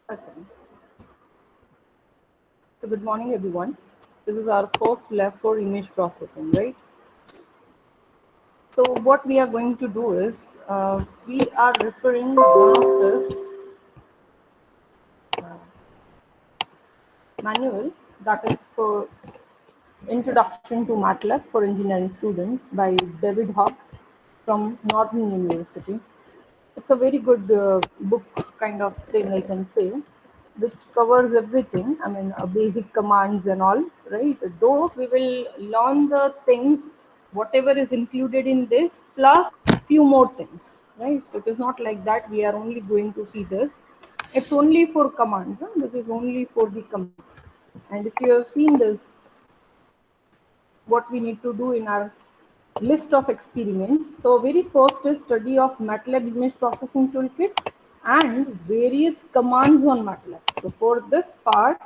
Okay. So good morning, everyone. This is our first lab for image processing, right? So what we are going to do is we are referring one of this manual that is for Introduction to MATLAB for Engineering Students by David Hawk from Northern University. It's a very good book kind of thing, I can say, which covers everything. I mean, basic commands and all, right? Though we will learn the things, whatever is included in this, plus few more things, right? So it is not like that we are only going to see this. It's only for commands. Huh? This is only for the commands. And if you have seen this, what we need to do in our list of experiments. So very first is study of MATLAB image processing toolkit and various commands on MATLAB. So for this part,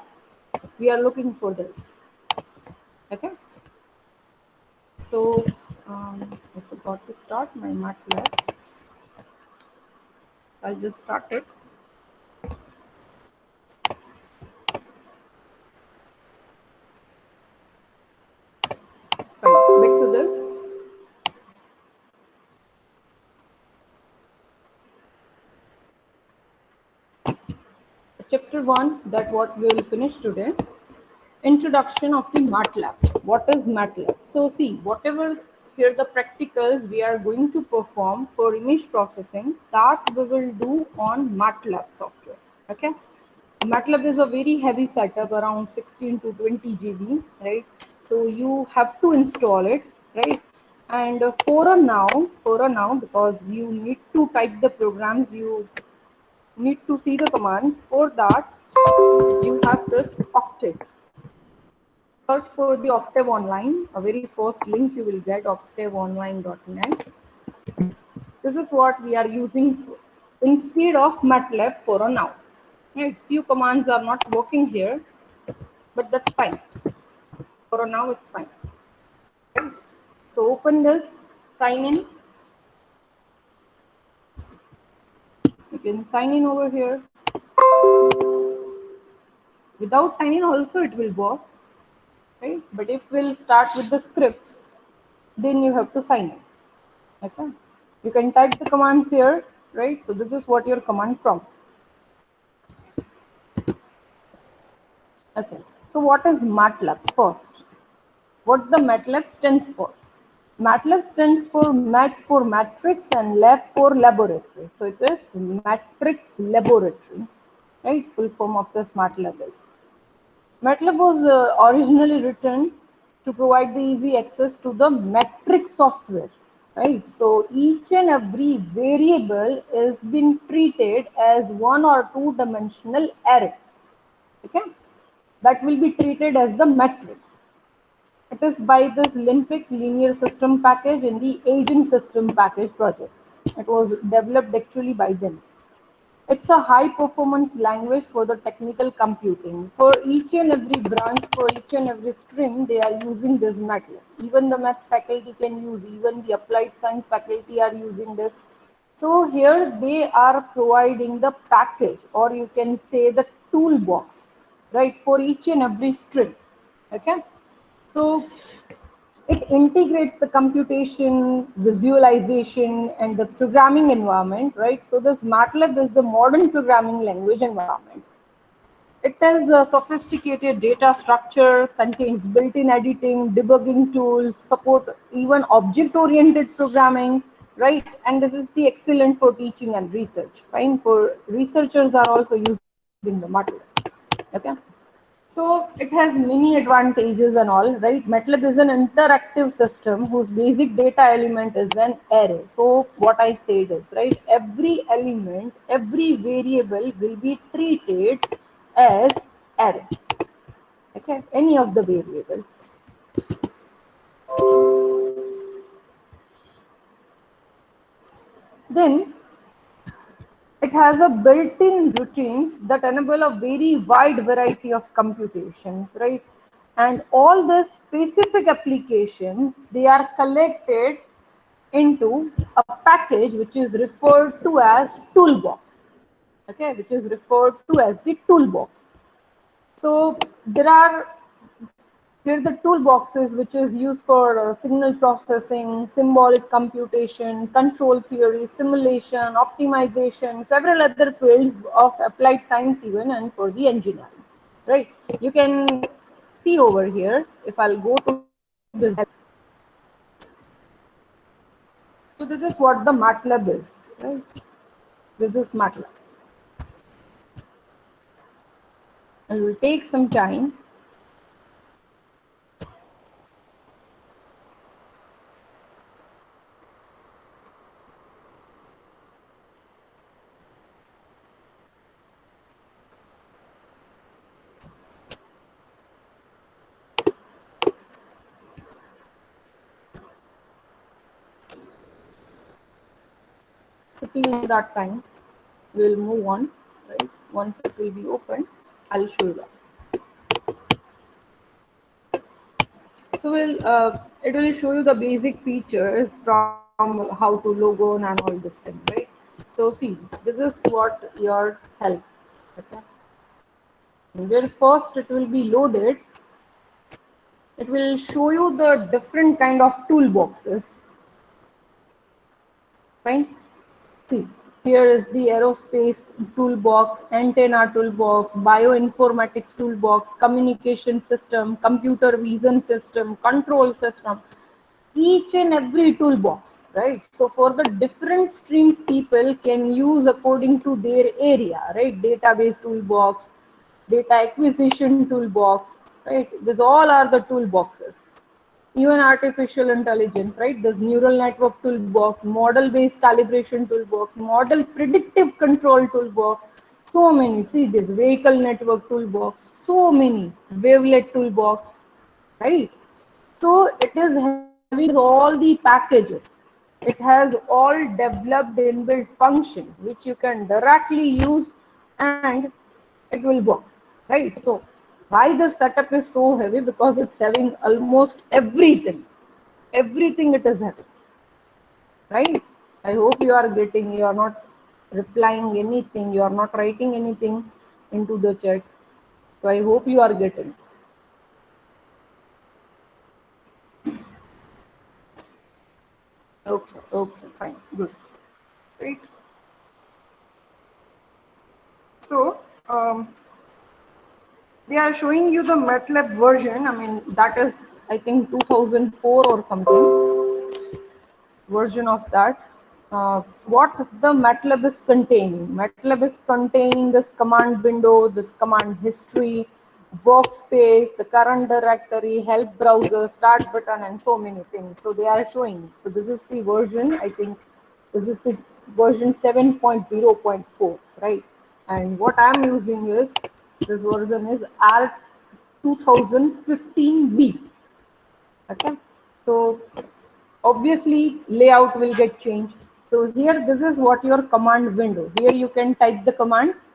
we are looking for this. Okay. So I forgot to start my MATLAB. I'll just start it. Fine. Back to this. Chapter 1, that what we will finish today. Introduction of the MATLAB. What is MATLAB? So see, whatever here the practicals we are going to perform for image processing, that we will do on MATLAB software. Okay. MATLAB is a very heavy setup, around 16 to 20 GB, right? So you have to install it, right? And for a now, because you need to type the programs, you need to see the commands. For that, you have this Octave. Search for the Octave Online. A very first link you will get, octaveonline.net. This is what we are using instead of MATLAB for a now. Right? Few commands are not working here, but that's fine. For a now, it's fine. Right? So open this, sign in. You can sign in over here. Without sign in also it will work, right? But if we'll start with the scripts, then you have to sign in. Okay. You can type the commands here, right? So this is what your command prompt. Okay. So what is MATLAB first? What the MATLAB stands for? MATLAB stands for MAT for matrix and lab for laboratory. So it is matrix laboratory, right? Full form of this MATLAB is. MATLAB was originally written to provide the easy access to the matrix software, right? So each and every variable is being treated as one or two dimensional array, okay? That will be treated as the matrix. It is by this Olympic linear system package in the agent system package projects. It was developed actually by them. It's a high performance language for the technical computing. For each and every branch, for each and every stream, they are using this MATLAB. Even the maths faculty can use, even the applied science faculty are using this. So here they are providing the package, or you can say the toolbox, right, for each and every stream. Okay. So it integrates the computation, visualization, and the programming environment, right? So this MATLAB is the modern programming language environment. It has a sophisticated data structure, contains built-in editing, debugging tools, support even object-oriented programming, right? And this is the excellent for teaching and research. Fine, for researchers are also using the MATLAB. Okay. So it has many advantages and all, right? MATLAB is an interactive system whose basic data element is an array. So what I said is, right, every element, every variable will be treated as array. Okay, any of the variable. Then it has a built-in routines that enable a very wide variety of computations, right? And all the specific applications, they are collected into a package which is referred to as toolbox. okay, which is referred to as the toolbox. So there are here the toolboxes which is used for signal processing, symbolic computation, control theory, simulation, optimization, several other fields of applied science even and for the engineering, right? You can see over here, if I'll go to this, so this is what the MATLAB is, right? This is MATLAB. It will take some time. So till that time, we'll move on, right? Once it will be open, I'll show you that. So it will show you the basic features from how to logo and all this thing, right? So see, this is what your help. Okay. Where first it will be loaded, it will show you the different kind of toolboxes. Fine. See, here is the aerospace toolbox, antenna toolbox, bioinformatics toolbox, communication system, computer vision system, control system, each and every toolbox, right? So for the different streams people can use according to their area, right? Database toolbox, data acquisition toolbox, right? These all are the toolboxes. Even artificial intelligence, right? This neural network toolbox, model based calibration toolbox, model predictive control toolbox, so many. See this vehicle network toolbox, so many, wavelet toolbox, right? So it is having all the packages. It has all developed inbuilt functions which you can directly use and it will work, right? So why the setup is so heavy? Because it's having almost everything. Everything it is having, right? I hope you are getting, you are not replying anything, you are not writing anything into the chat. So I hope you are getting. Okay, okay, fine, good. Right. So they are showing you the MATLAB version. I mean, that is, I think, 2004 or something version of that. What the MATLAB is containing. MATLAB is containing this command window, this command history, workspace, the current directory, help browser, start button, and so many things. So they are showing. So this is the version, I think this is the version 7.0.4, right? And what I'm using is, this version is R 2015B. Okay, so obviously layout will get changed. So here, this is what your command window, here you can type the commands.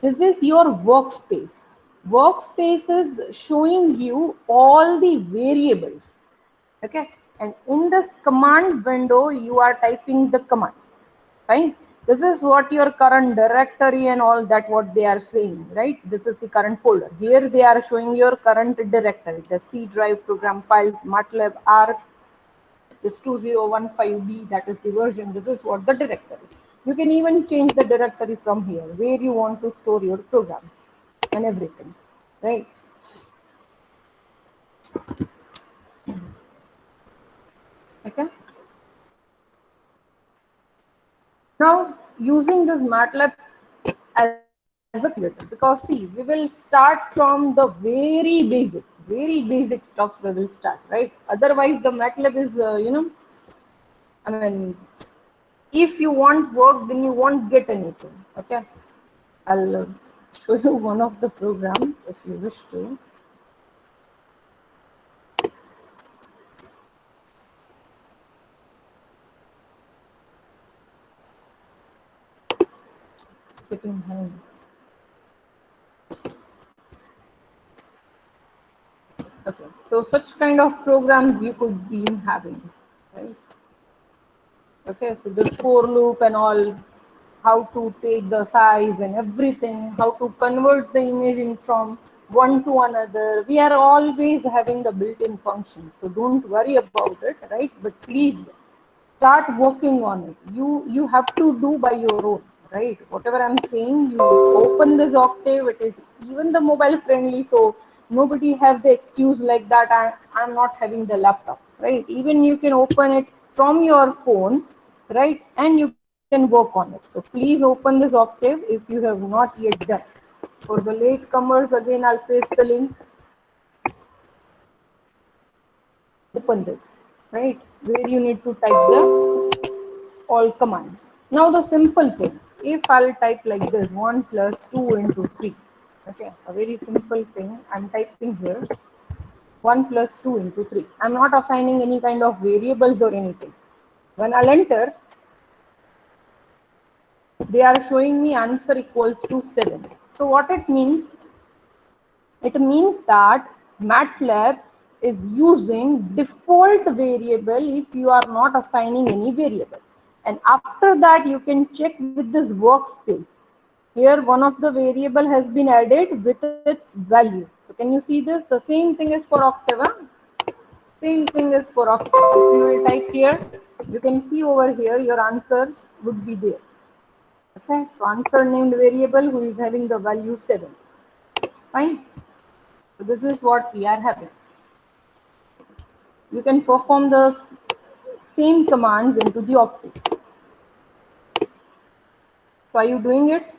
This is your workspace. Workspace is showing you all the variables, okay, and in this command window you are typing the command. Fine. This is what your current directory and all that what they are saying, right? This is the current folder. Here they are showing your current directory, the C drive, program files, MATLAB, ARC, this 2015B, that is the version. This is what the directory. You can even change the directory from here, where you want to store your programs and everything, right? Okay. Now, using this MATLAB as a calculator, because see, we will start from the very basic stuff we will start, right? Otherwise, the MATLAB is, I mean, if you want work, then you won't get anything, okay? I'll show you one of the program if you wish to. It's getting home. Okay, so such kind of programs you could be having, right? Okay, so this for loop and all, how to take the size and everything, how to convert the image in from one to another. We are always having the built-in function, so don't worry about it, right? But please start working on it. You have to do by your own, right? Whatever I'm saying, you open this Octave. It is even the mobile friendly, so nobody have the excuse like that I'm not having the laptop, right? Even you can open it from your phone, right? And you can work on it. So please open this Octave if you have not yet done. For the latecomers, again I'll paste the link. Open this, right, where you need to type the all commands. Now the simple thing, if I'll type like this, 1 plus 2 into 3, okay, a very simple thing, I'm typing here 1 plus 2 into 3. I'm not assigning any kind of variables or anything. When I'll enter, they are showing me answer equals to 7. So what it means? It means that MATLAB is using default variable if you are not assigning any variable. And after that, you can check with this workspace. Here, one of the variable has been added with its value. So can you see this? The same thing is for Octave. Same thing is for Octave. If you will type here, you can see over here your answer would be there. Okay, so answer named variable who is having the value 7. Fine. So this is what we are having. You can perform the same commands into the Octave. So are you doing it?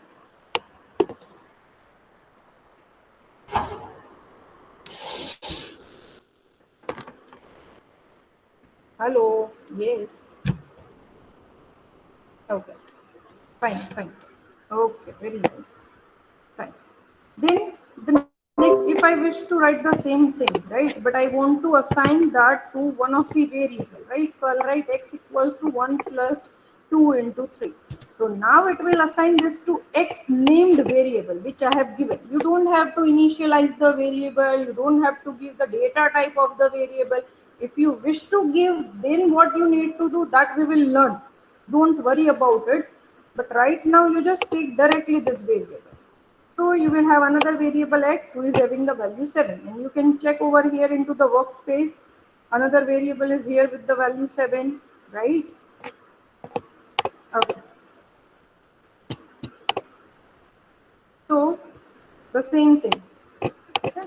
Hello. Yes. Okay. Fine. Fine. Okay. Very nice. Fine. Then if I wish to write the same thing, right? But I want to assign that to one of the variable, right? So I'll write x equals to 1 plus 2 into 3. So now it will assign this to x named variable, which I have given. You don't have to initialize the variable. You don't have to give the data type of the variable. If you wish to give, then what you need to do, that we will learn. Don't worry about it. But right now, you just take directly this variable. So you will have another variable x who is having the value 7, and you can check over here into the workspace. Another variable is here with the value 7, right? Okay. So the same thing. Okay.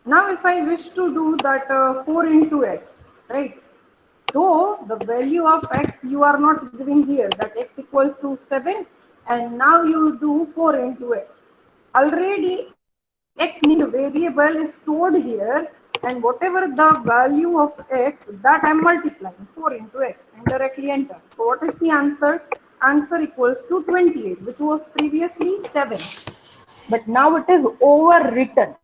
Now if I wish to do that 4 into x, right? Though the value of x you are not giving here, that x equals to 7, and now you do 4 into x. Already x named variable is stored here, and whatever the value of x, that I'm multiplying 4 into x and directly enter. So what is the answer? Answer equals to 28, which was previously 7, but now it is overwritten.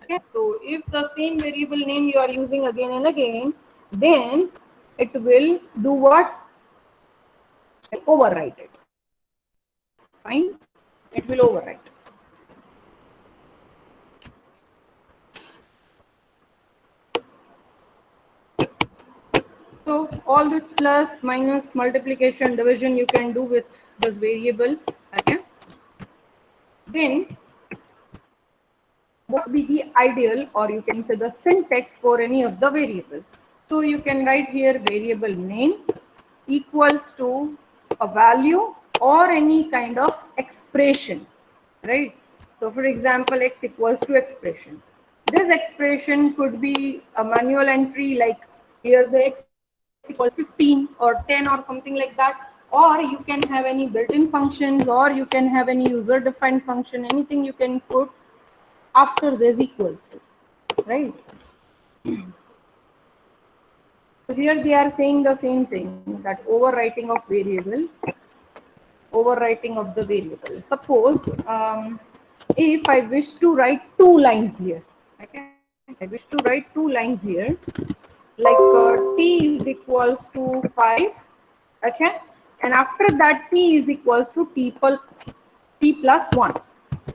Okay, so if the same variable name you are using again and again, then it will do what? Overwrite it. Fine, it will overwrite. So all this plus, minus, multiplication, division you can do with those variables. Okay. Then what would be the ideal, or you can say the syntax for any of the variable? So you can write here variable name equals to a value or any kind of expression, right? So for example, x equals to expression. This expression could be a manual entry, like here the x equals 15 or 10 or something like that, or you can have any built-in functions, or you can have any user-defined function, anything you can put after this equals to, right? So here they are saying the same thing, that overwriting of variable, overwriting of the variable. Suppose if I wish to write 2 lines here, okay, I wish to write 2 lines here, like t is equals to 5, okay, and after that t is equals to t plus 1.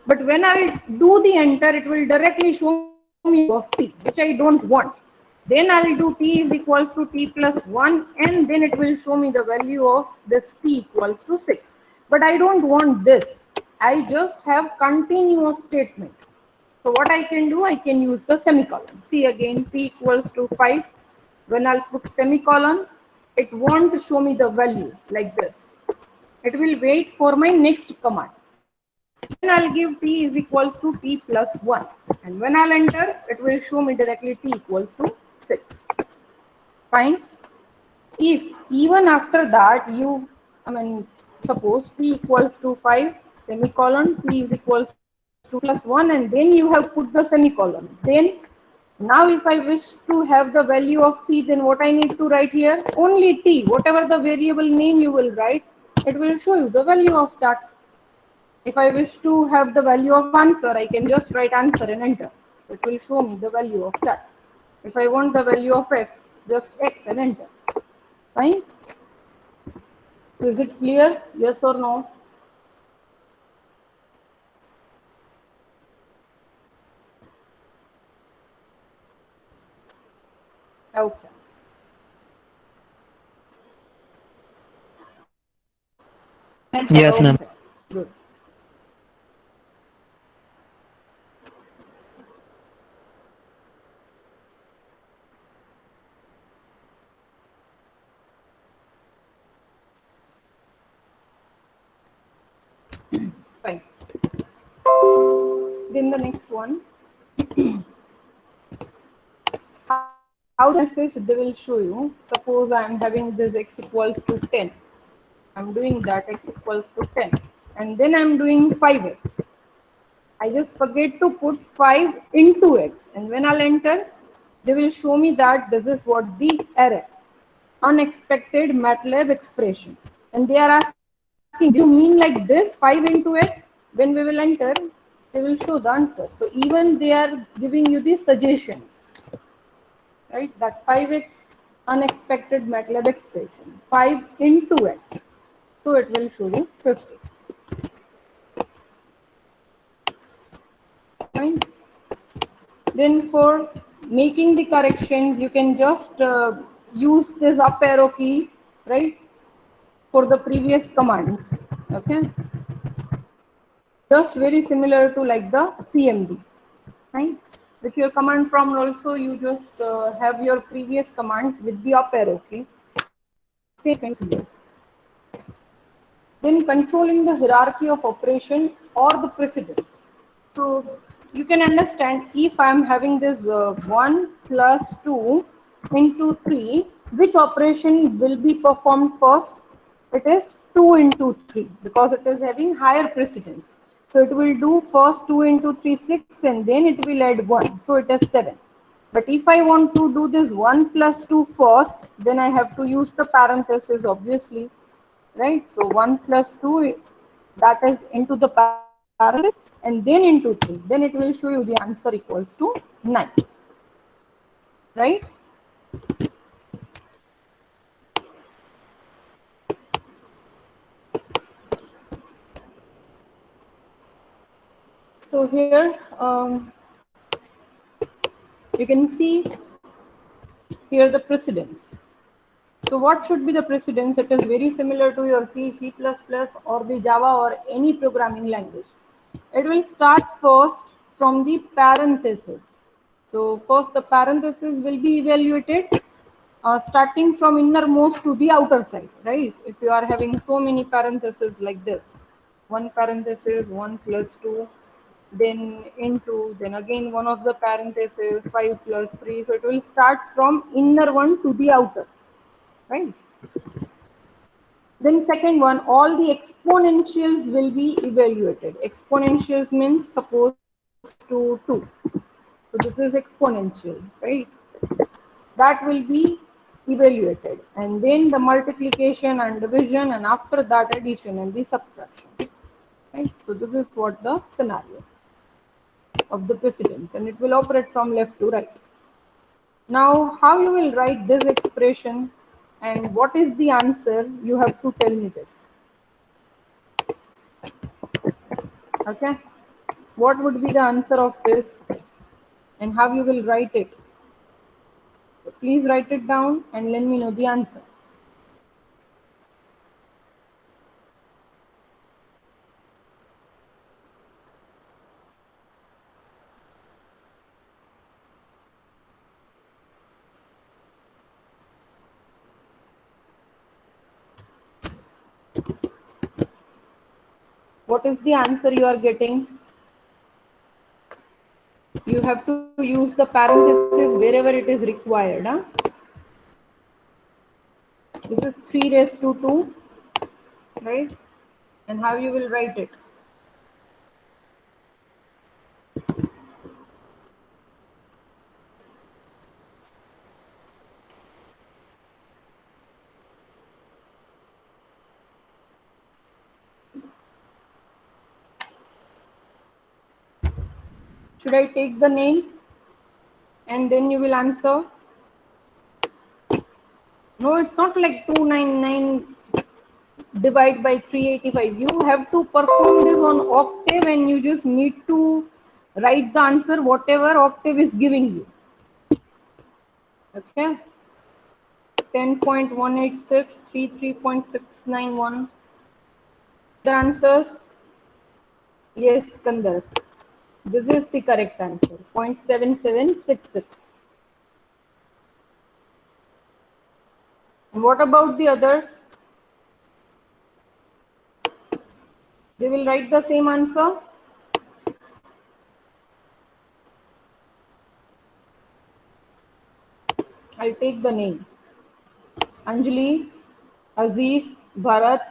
But when I do the enter, it will directly show me of t, which I don't want. Then I'll do t is equals to t plus 1, and then it will show me the value of this t equals to 6. But I don't want this. I just have continuous statement. So what I can do, I can use the semicolon. See again, t equals to 5. When I'll put semicolon, it won't show me the value like this. It will wait for my next command. Then I'll give t is equals to t plus 1. And when I'll enter, it will show me directly t equals to 6. Fine. If even after that suppose t equals to 5, semicolon, t is equals to plus 1, and then you have put the semicolon. Then now if I wish to have the value of t, then what I need to write here? Only t, whatever the variable name you will write, it will show you the value of that. If I wish to have the value of answer, I can just write answer and enter. It will show me the value of that. If I want the value of x, just x and enter. Fine. So is it clear? Yes or no? Okay. Yes, ma'am. Okay. Good. Fine. Then the next one. How the message they will show you. Suppose I am having this x equals to 10. I'm doing that x equals to 10. And then I'm doing 5x. I just forget to put 5 into x. And when I'll enter, they will show me that this is what the error. Unexpected MATLAB expression. And they are asking, do you mean like this 5 into x? When we will enter, they will show the answer. So even they are giving you the suggestions. Right, that 5x unexpected MATLAB expression, 5 into x, so it will show you 50. Fine. Then for making the corrections, you can just use this up arrow key, right, for the previous commands. Okay, just very similar to like the CMD. Right, with your command prompt also, you just have your previous commands with the up arrow key. Same thing here. Then controlling the hierarchy of operation or the precedence. So you can understand if I am having this 1 plus 2 into 3, which operation will be performed first? It is 2 into 3 because it is having higher precedence. So it will do first 2 into 3, 6, and then it will add 1. So it is 7. But if I want to do this 1 plus 2 first, then I have to use the parenthesis obviously, right? So 1 plus 2, that is into the parenthesis and then into 3. Then it will show you the answer equals to 9, right? So here you can see here the precedence. So what should be the precedence? It is very similar to your C, C++ or the Java or any programming language. It will start first from the parenthesis. So first the parenthesis will be evaluated starting from innermost to the outer side, right? If you are having so many parentheses like this, one parenthesis, 1 plus 2, then into, then again one of the parentheses, 5 plus 3. So it will start from inner one to the outer, right? Then second one, all the exponentials will be evaluated. Exponentials means suppose to 2. So this is exponential, right? That will be evaluated. And then the multiplication and division, and after that addition and the subtraction. Right? So this is what the scenario of the precedence, and it will operate from left to right. Now, how you will write this expression and what is the answer, you have to tell me this. Okay, what would be the answer of this and how you will write it? So please write it down and let me know the answer. What is the answer you are getting? You have to use the parenthesis wherever it is required. Huh? This is 3 raised to 2, right? And how you will write it? Should I take the name and then you will answer? No, it's not like 299 divide by 385. You have to perform this on Octave and you just need to write the answer whatever Octave is giving you. Okay. 10.186, 33.691. The answers? Yes, Kandar. This is the correct answer. 0.7766. And what about the others? They will write the same answer. I'll take the name. Anjali, Aziz, Bharat,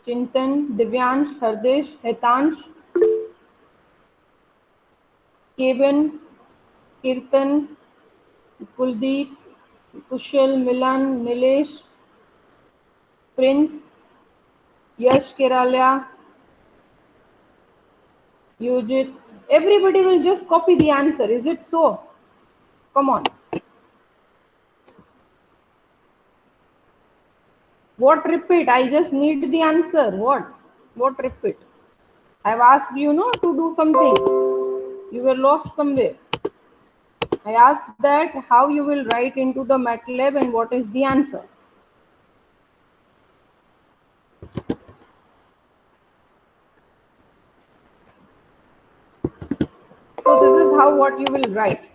Chintan, Divyansh, Hardesh, Hitansh, Kevin, Kirtan, Kuldeep, Kushal, Milan, Nilesh, Prince, Yash Kerala, Yujit. Everybody will just copy the answer. Is it so? Come on. What repeat? I just need the answer. What? What repeat? I've asked you to do something. You were lost somewhere. I asked that how you will write into the MATLAB and what is the answer. So this is how what you will write.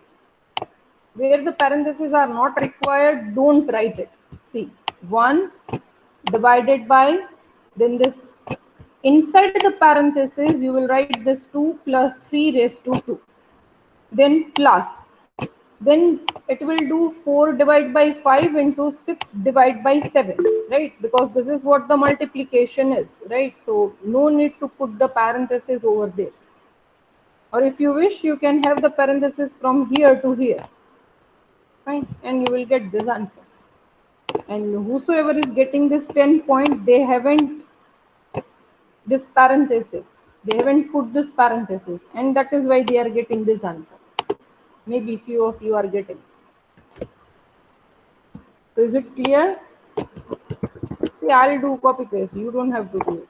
Where the parentheses are not required, don't write it. See, 1 divided by, then this inside the parentheses you will write this 2 plus 3 raised to 2. Then plus. Then it will do 4 divided by 5 into 6 divided by 7, right? Because this is what the multiplication is, right? So no need to put the parentheses over there. Or if you wish, you can have the parentheses from here to here. Fine, and you will get this answer. And whosoever is getting this 10 point, they haven't this parenthesis. They haven't put this parenthesis, and that is why they are getting this answer. Maybe few of you are getting. So is it clear? See, I'll do copy paste. You don't have to do it.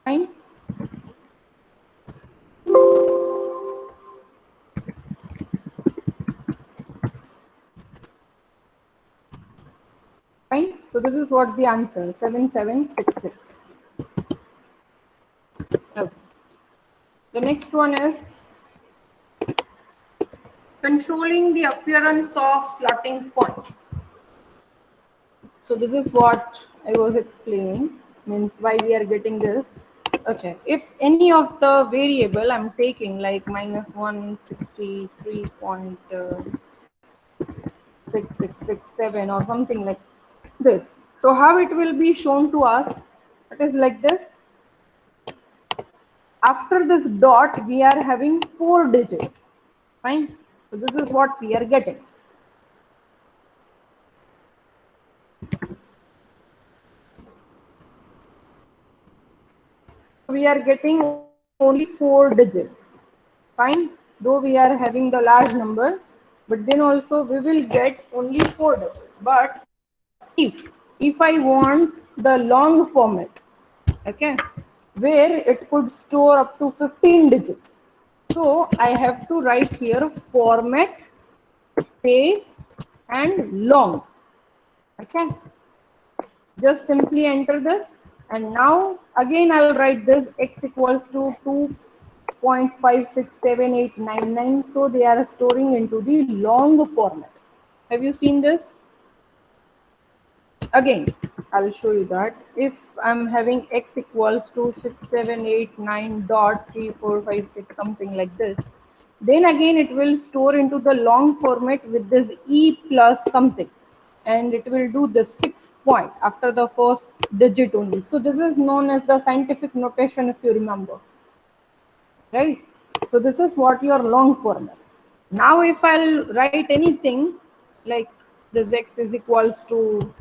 Fine. Fine. So this is what the answer 7766. Okay. The next one is controlling the appearance of floating point. So this is what I was explaining, means why we are getting this. Okay, if any of the variable I'm taking like minus 163.6667 or something like this. So how it will be shown to us? It is like this. After this dot, we are having 4 digits. Fine. So this is what we are getting. We are getting only 4 digits. Fine. Though we are having the large number, but then also we will get only 4 digits. But if I want the long format, okay, where it could store up to 15 digits. So I have to write here format space and long. Okay, just simply enter this, and now again I'll write this x equals to 2.567899. So they are storing into the long format. Have you seen this? Again, I'll show you that if I'm having x equals to 6789.3456, something like this, then again it will store into the long format with this e plus something, and it will do the 6 point after the first digit only. So this is known as the scientific notation, if you remember, right? So this is what your long format. Now if I'll write anything like this x is equals to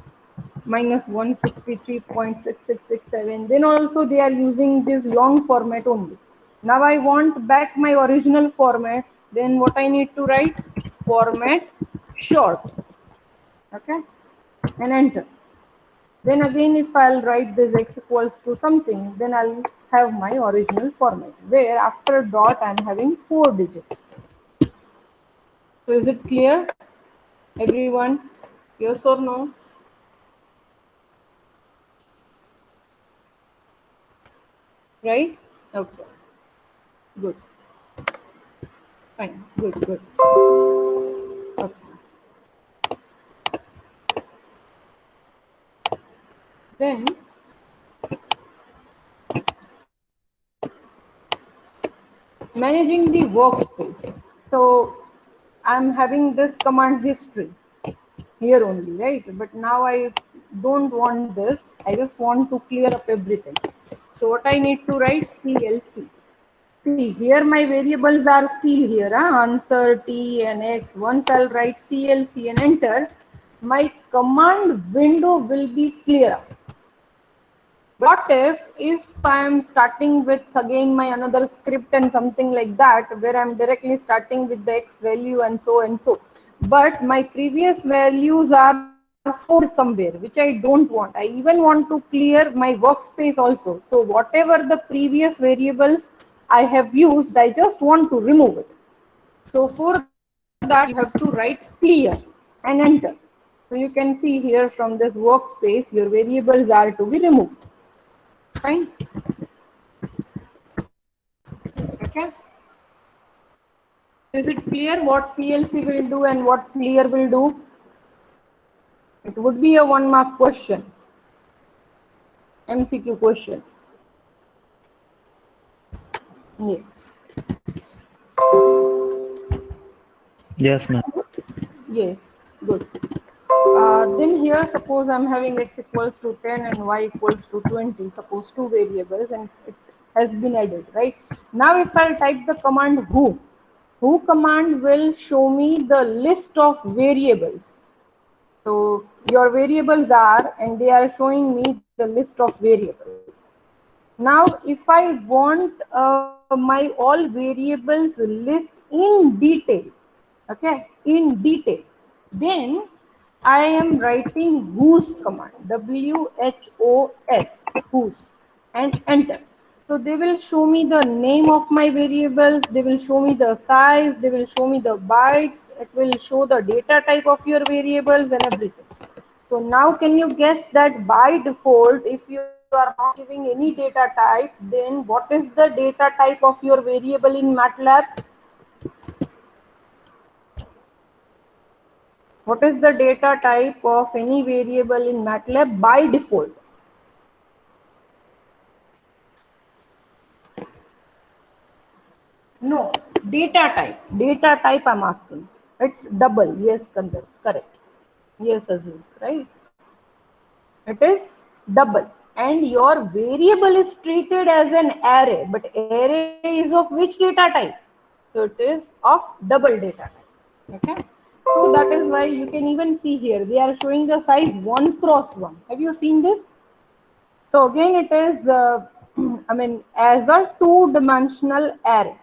minus 163.6667, then also they are using this long format only. Now I want back my original format, then what I need to write? Format short. Okay, and enter. Then again if I'll write this x equals to something, then I'll have my original format, where after dot I'm having 4 digits. So is it clear, everyone? Yes or no? Right? Okay. Good. Fine. Good. Good. Okay. Then managing the workspace. So I'm having this command history here only, right? But now I don't want this. I just want to clear up everything. So what I need to write? CLC. See, here my variables are still here, answer, t and x. Once I'll write CLC and enter, my command window will be clear. What if I'm starting with again my another script and something like that, where I'm directly starting with the x value and so, but my previous values are stored somewhere, which I don't want. I even want to clear my workspace also. So whatever the previous variables I have used, I just want to remove it. So for that you have to write clear and enter. So you can see here from this workspace your variables are to be removed. Fine. Okay. Is it clear what CLC will do and what clear will do? It would be a 1 mark question. MCQ question. Yes. Yes, ma'am. Yes. Good. Then here suppose I'm having x equals to 10 and y equals to 20. Suppose two variables and it has been added, right? Now if I type the command who command will show me the list of variables. So your variables are, and they are showing me the list of variables. Now, if I want my all variables list in detail, okay, in detail, then I am writing whos command, WHOS, whos, and enter. So they will show me the name of my variables, they will show me the size, they will show me the bytes, it will show the data type of your variables and everything. So now can you guess that by default, if you are not giving any data type, then what is the data type of your variable in MATLAB? What is the data type of any variable in MATLAB by default? No, data type. Data type I'm asking. It's double. Yes, Kandar. Correct. Yes, Aziz. Right. It is double. And your variable is treated as an array. But array is of which data type? So it is of double data type. Okay. So that is why you can even see here. They are showing the size 1 cross 1. Have you seen this? So again, it is, I mean, as a two-dimensional array.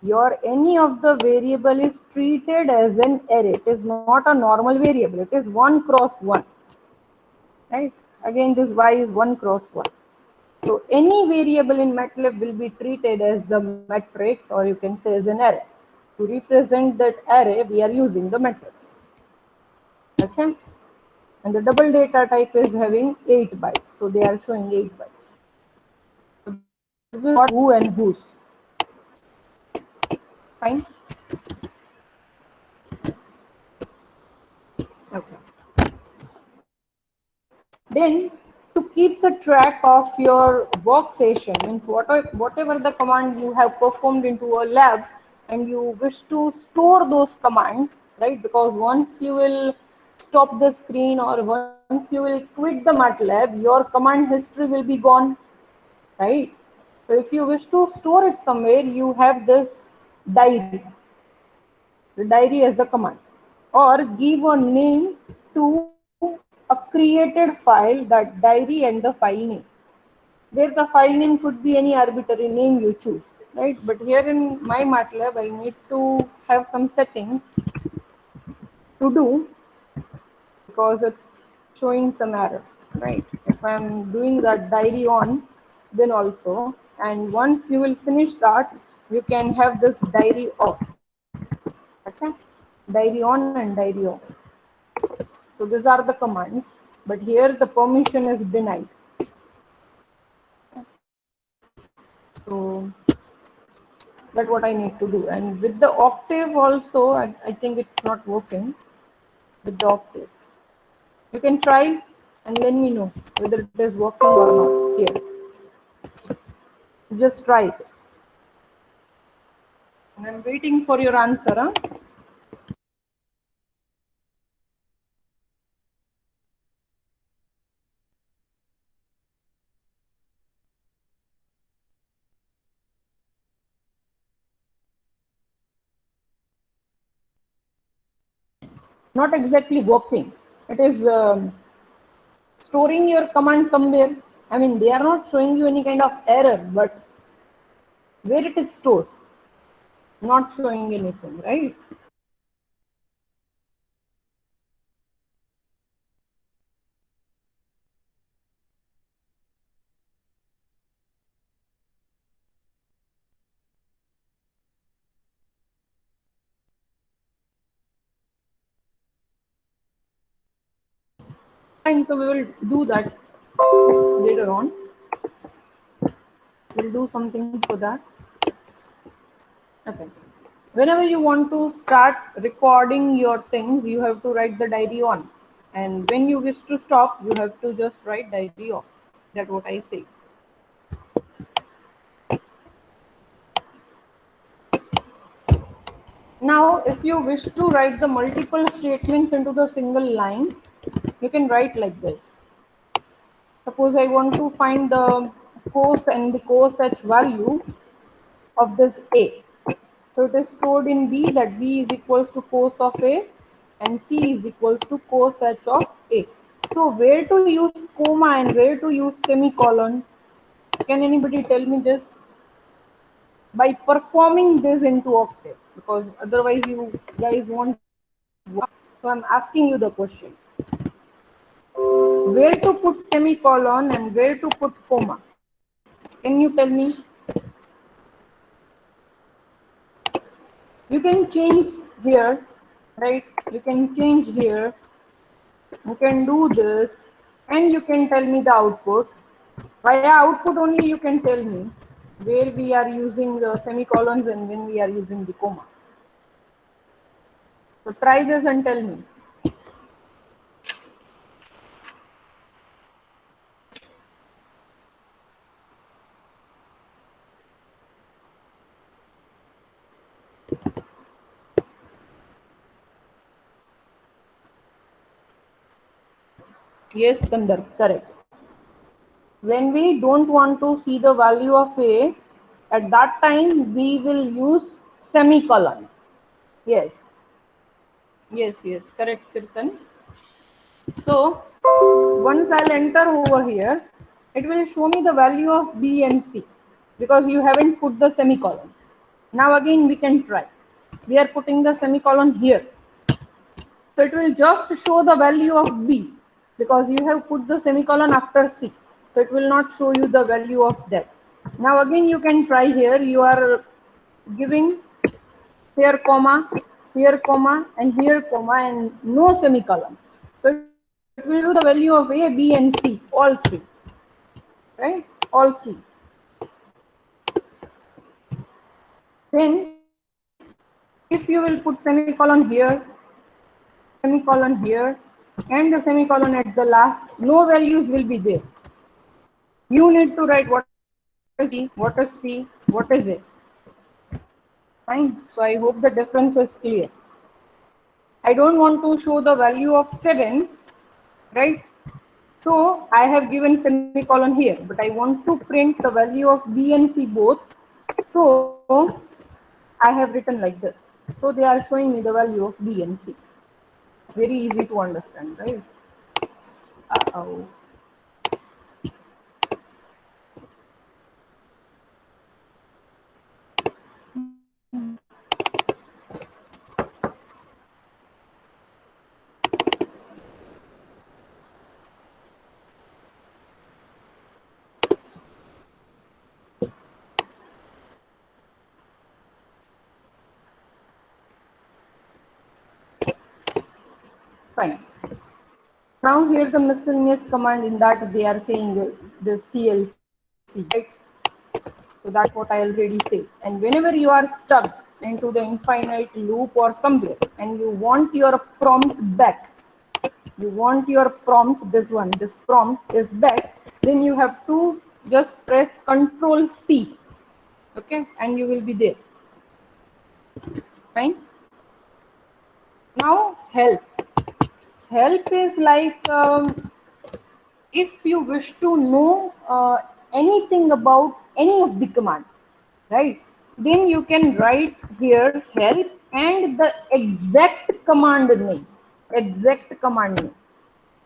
Your any of the variable is treated as an array. It is not a normal variable. It is 1 cross 1. Right? Again, this y is 1 cross 1. So any variable in MATLAB will be treated as the matrix, or you can say as an array. To represent that array, we are using the matrix. Okay? And the double data type is having 8 bytes. So they are showing 8 bytes. So this is what who and whose. Fine? Okay. Then to keep the track of your work session, means whatever the command you have performed into a lab and you wish to store those commands, right? Because once you will stop the screen or once you will quit the MATLAB, your command history will be gone, right? So if you wish to store it somewhere, you have this diary, the diary as a command, or give a name to a created file, that diary and the file name, where the file name could be any arbitrary name you choose, right? But here in my MATLAB, I need to have some settings to do because it's showing some error, right? If I'm doing that diary on, then also, and once you will finish that, you can have this diary off. Okay, diary on and diary off. So these are the commands, but here the permission is denied. So that's what I need to do. And with the octave also, I think it's not working with the octave. You can try and let me know whether it is working or not here. Just try it. And I'm waiting for your answer. Huh? Not exactly working. It is storing your command somewhere. I mean, they are not showing you any kind of error, but where it is stored, not showing anything, right? And so we will do that later on. We'll do something for that. Okay. Whenever you want to start recording your things, you have to write the diary on. And when you wish to stop, you have to just write diary off. That's what I say. Now, if you wish to write the multiple statements into the single line, you can write like this. Suppose I want to find the cos and the cos h value of this A. So it is stored in B, that B is equals to cos of A and C is equals to cos h of A. So where to use comma and where to use semicolon? Can anybody tell me this? By performing this into octave, because otherwise you guys won't. So I'm asking you the question. Where to put semicolon and where to put comma? Can you tell me? You can change here, right? You can change here. You can do this and you can tell me the output. Via output only you can tell me where we are using the semicolons and when we are using the comma. So try this and tell me. Yes, Kandar, correct. When we don't want to see the value of A, at that time we will use semicolon. Yes. Yes, yes, correct, Kirtan. So once I'll enter over here, it will show me the value of B and C because you haven't put the semicolon. Now again we can try. We are putting the semicolon here. So it will just show the value of B because you have put the semicolon after C. So it will not show you the value of that. Now again you can try here. You are giving here comma, and here comma, and no semicolon. So it will do the value of A, B, and C, all three, right? All three. Then, if you will put semicolon here, and the semicolon at the last, no values will be there. You need to write what is B, what is C, what is A. Fine. So I hope the difference is clear. I don't want to show the value of 7, right? So I have given semicolon here, but I want to print the value of B and C both. So I have written like this. So they are showing me the value of B and C. Very easy to understand, right? Uh-oh. Fine. Now here the miscellaneous command, in that they are saying the CLC, right? So that's what I already said. And whenever you are stuck into the infinite loop or somewhere and you want your prompt back, this prompt is back, then you have to just press Control C, okay, and you will be there. Fine. Now help is like if you wish to know anything about any of the command, right, then you can write here help and the exact command name,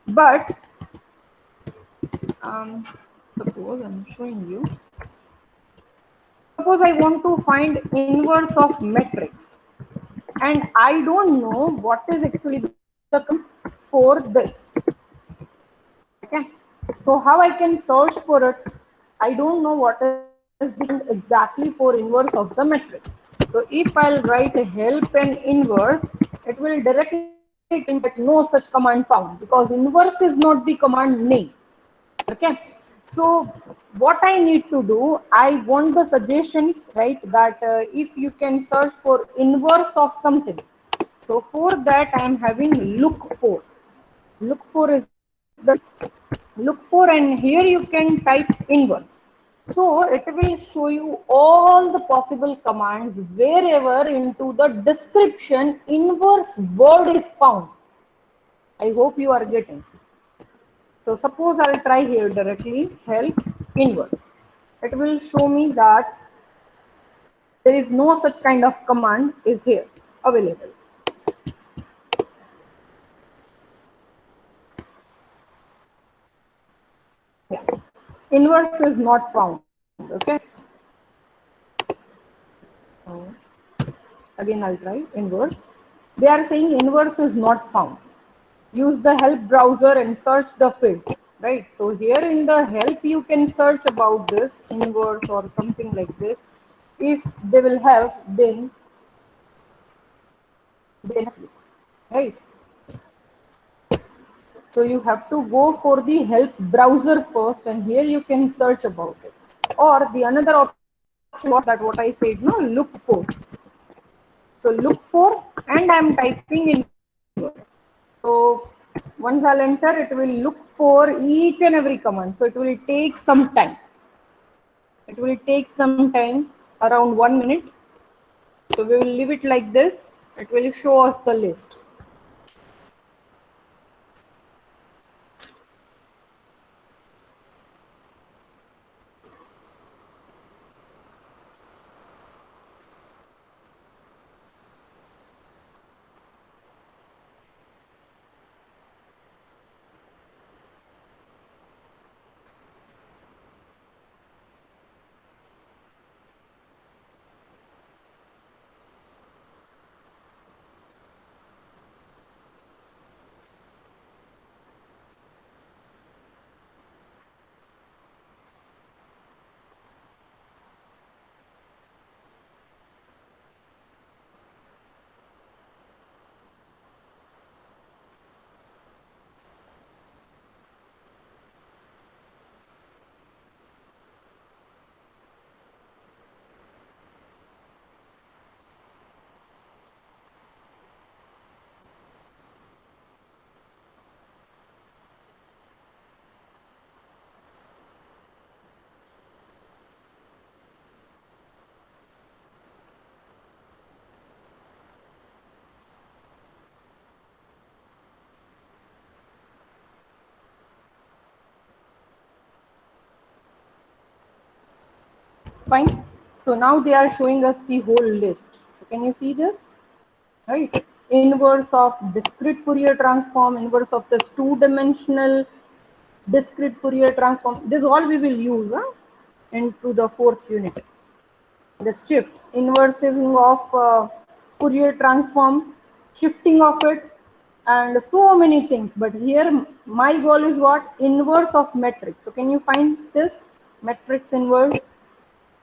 but suppose I'm showing you, suppose I want to find inverse of matrix and I don't know what is actually the command for this. Okay, so how I can search for it? I don't know what is the command exactly for inverse of the matrix. So if I'll write a help and inverse, it will directly think that no such command found, because inverse is not the command name. Okay, so what I need to do, I want the suggestions, right, that if you can search for inverse of something. So for that I am having look for is the look for, and here you can type inverse. So it will show you all the possible commands wherever into the description inverse word is found. I hope you are getting. So suppose I'll try here directly help inverse. It will show me that there is no such kind of command is here available. Yeah. Inverse is not found. Okay. So again I'll try inverse. They are saying inverse is not found. Use the help browser and search the field. Right. So here in the help you can search about this inverse or something like this. If they will have, then right. So you have to go for the help browser first, and here you can search about it. Or the another option was that what I said, no, look for. So look for, and I'm typing in. So once I'll enter, it will look for each and every command. So it will take some time. It will take some time, around 1 minute. So we will leave it like this. It will show us the list. Fine. So now they are showing us the whole list. So can you see this? Right. Inverse of discrete Fourier transform, inverse of this two-dimensional discrete Fourier transform. This all we will use into the fourth unit. The shift, inversing of Fourier transform, shifting of it, and so many things. But here my goal is what? Inverse of matrix. So can you find this matrix inverse?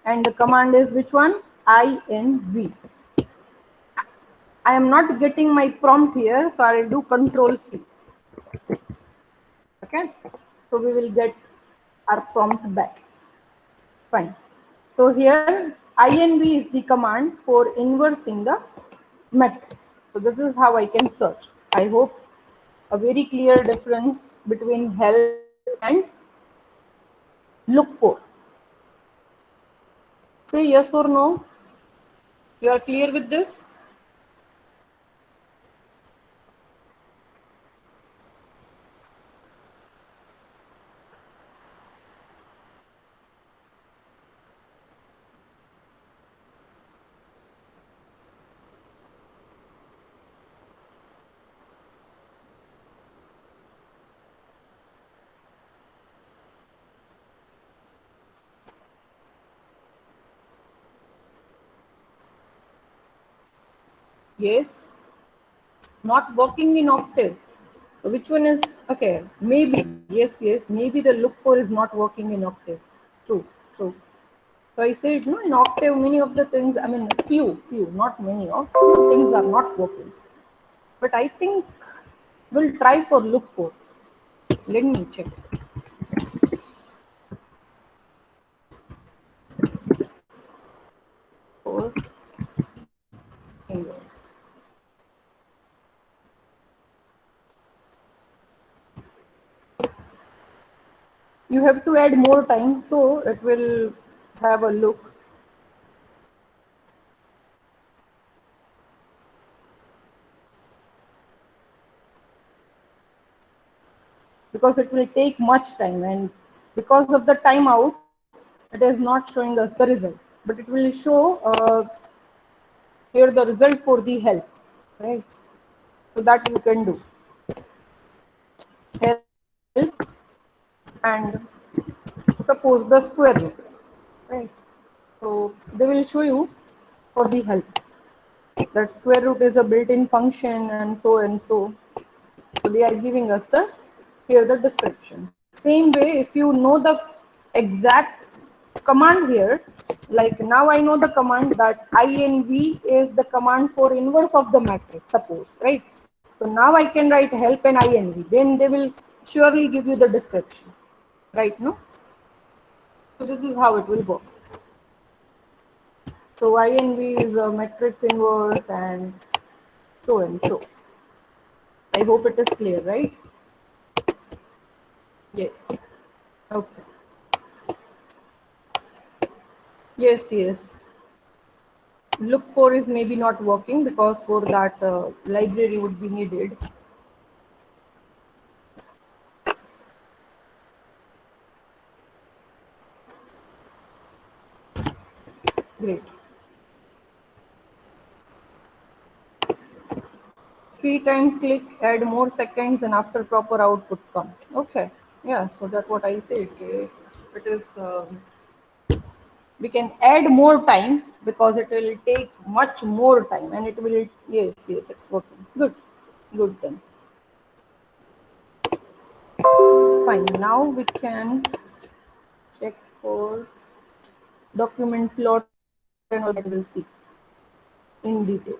And the command is which one? INV. I am not getting my prompt here, so I will do Control C. Okay, so we will get our prompt back. Fine. So here INV is the command for inversing the matrix. So this is how I can search. I hope a very clear difference between help and look for. Say yes or no. You are clear with this? Yes. Not working in octave. So which one is okay? Maybe yes, yes. Maybe the look for is not working in octave. True, true. So I said no in octave. Many of the things, I mean, few, not many. Of few things are not working. But I think we'll try for look for. Let me check. For inverse. You have to add more time, so it will have a look. Because it will take much time, and because of the timeout, it is not showing us the result, but it will show here the result for the help, right? So that you can do help and suppose the square root, right? So they will show you for the help that square root is a built-in function and so and so. So they are giving us the here the description. Same way, if you know the exact command here, like now I know the command that INV is the command for inverse of the matrix, suppose, right? So now I can write help and INV. Then they will surely give you the description, right? No. So this is how it will go. So INV is a matrix inverse and so and so. I hope it is clear, right? Yes. Okay. Yes, yes. Look for is maybe not working because for that library would be needed. Great. 3 times click, add more seconds, and after proper output comes. Okay. Yeah. So that's what I said. If it is, we can add more time because it will take much more time, and it will. Yes, yes, it's working. Good. Good then. Fine. Now we can check for document plot and all that we'll see in detail.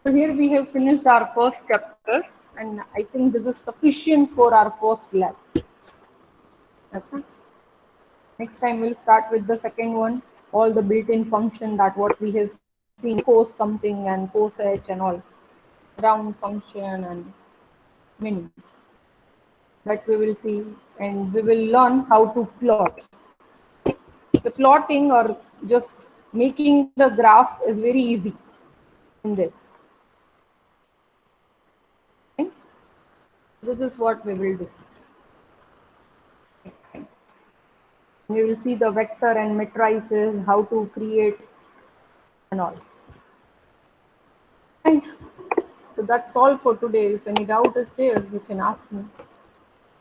So here we have finished our first chapter, and I think this is sufficient for our first lab. Okay. Next time we'll start with the second one, all the built-in function that what we have seen, cos something and cos h and all, round function and many that we will see, and we will learn how to plot. The plotting or just making the graph is very easy in this. Okay? This is what we will do. We will see the vector and matrices, how to create and all. Right. So that's all for today. If any doubt is there, you can ask me.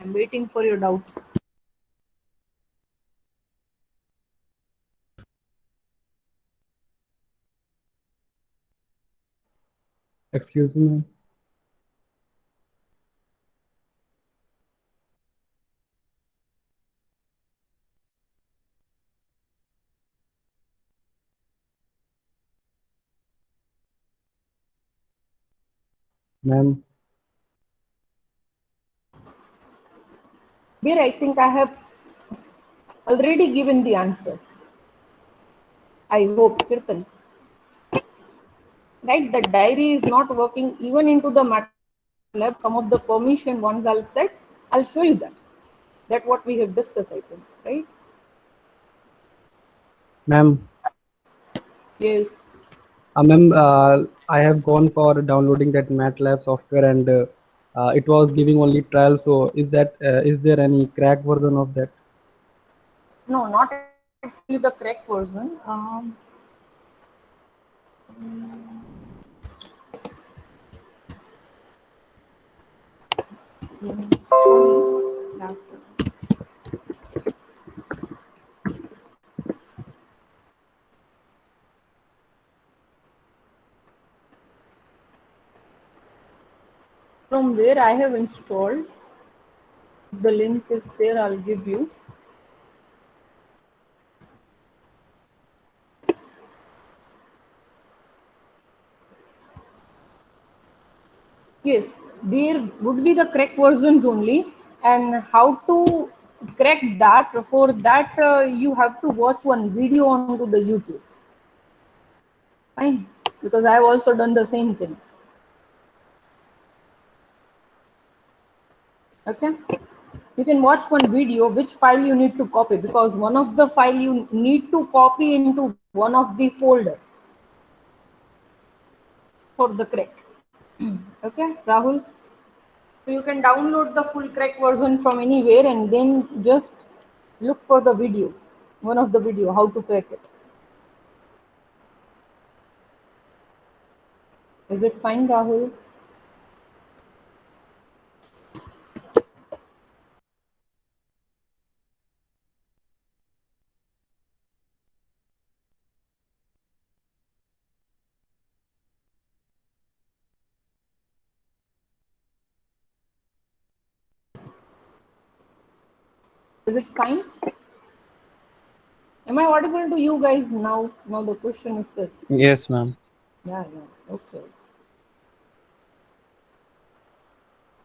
I'm waiting for your doubts. Excuse me. Ma'am. Here, I think I have already given the answer. I hope, Kirtan. Right, the diary is not working even into the MATLAB. Some of the permission ones I'll set. I'll show you that. That's what we have discussed, I think, right? Ma'am. Yes. Ma'am, I have gone for downloading that MATLAB software and it was giving only trial. So is there any crack version of that? No, not actually the correct version. Show me that. From where I have installed, the link is there. I'll give you. Yes, there would be the correct versions only, and how to crack that. For that, you have to watch one video onto the YouTube. Fine, because I have also done the same thing. Okay, you can watch one video which file you need to copy, because one of the file you need to copy into one of the folder for the crack. Okay, Rahul. So you can download the full crack version from anywhere and then just look for the video, one of the video, how to crack it. Is it fine, Rahul? Is it fine? Am I audible to you guys now? Now the question is this. Yes, ma'am. Yeah, okay.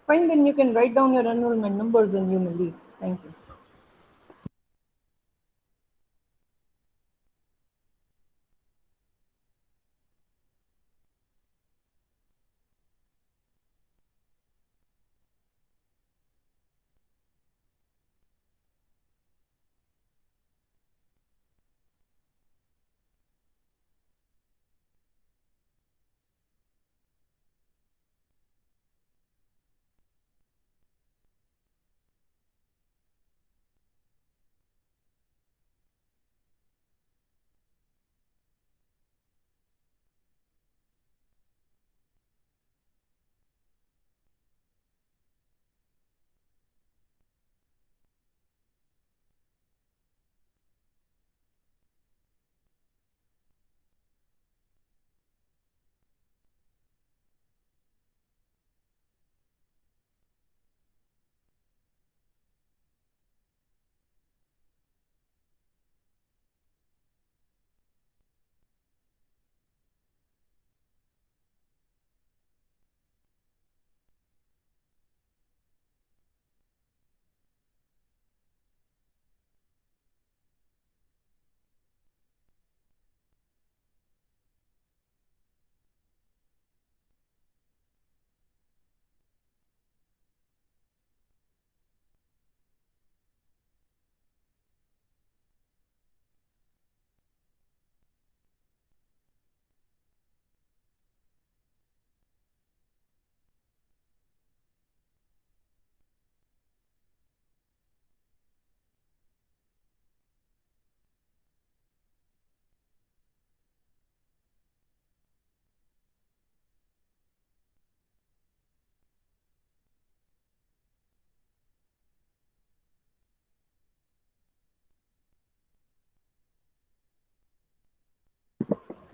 Fine, then you can write down your enrollment numbers and you may leave. Thank you.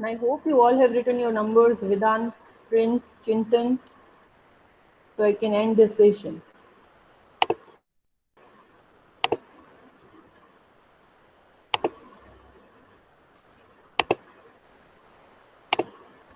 And I hope you all have written your numbers, Vedant, Prince, Chintan, so I can end this session.